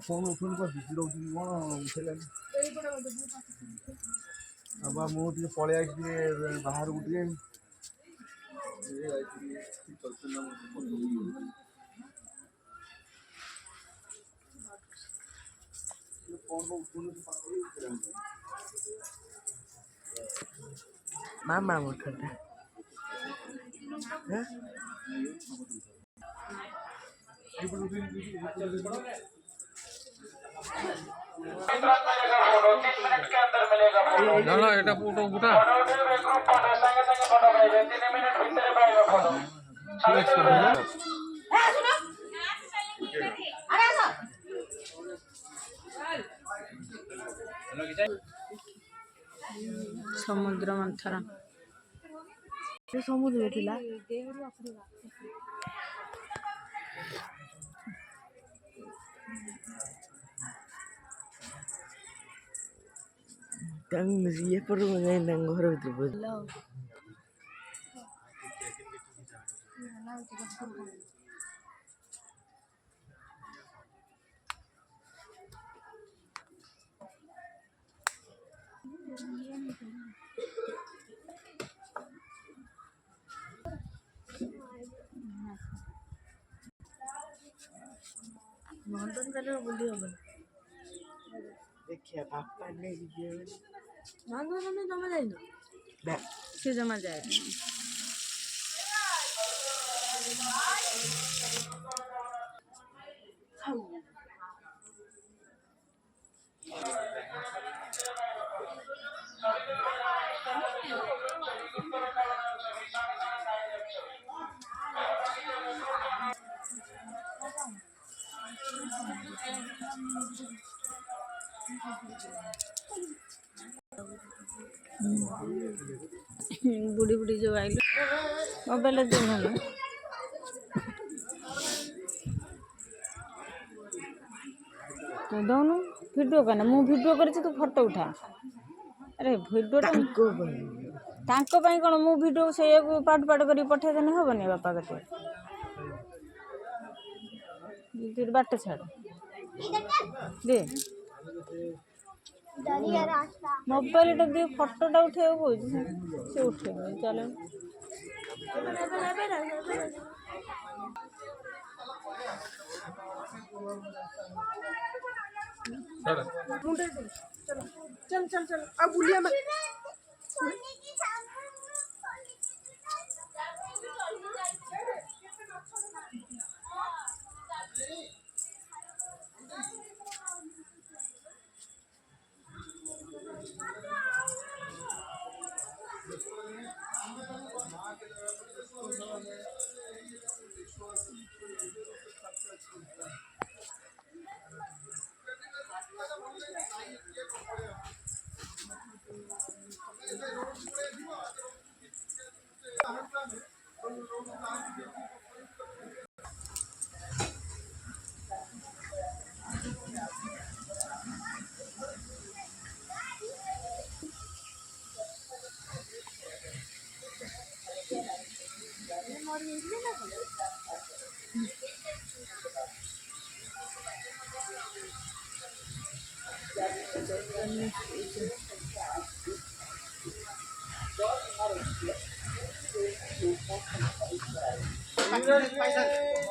phone उठुन busy रोच कौन उठेलानी मुझे पलि आई बाहर को मामा उठा ना এটা ফটো উঠা ସମୁଦ୍ର ମନ୍ଥର ସମୁଦ୍ର ଥିଲା ये पर घर भीतर ନନ୍ଦନକାନନ ବୁଲି ହବନି देखिए पापा ने ନନ୍ଦନକାନନ ଜମା ଯାଇନ ସେ ଜମା ଯାଏ बुढ़ी बुढ़ी जो आइल मोबाइल देखना तो दौनु वीडियो करना मु वीडियो कर तू फोटो उठा अरे वीडियो तांको पाई कौन मु वीडियो से पाट पाट कर पठे देने हेनी बापा कते बाट छाड़ दे मोबाइल दे फोटोटा उठे से उठे चलो चल चल चल अब बुलिया मत पैसा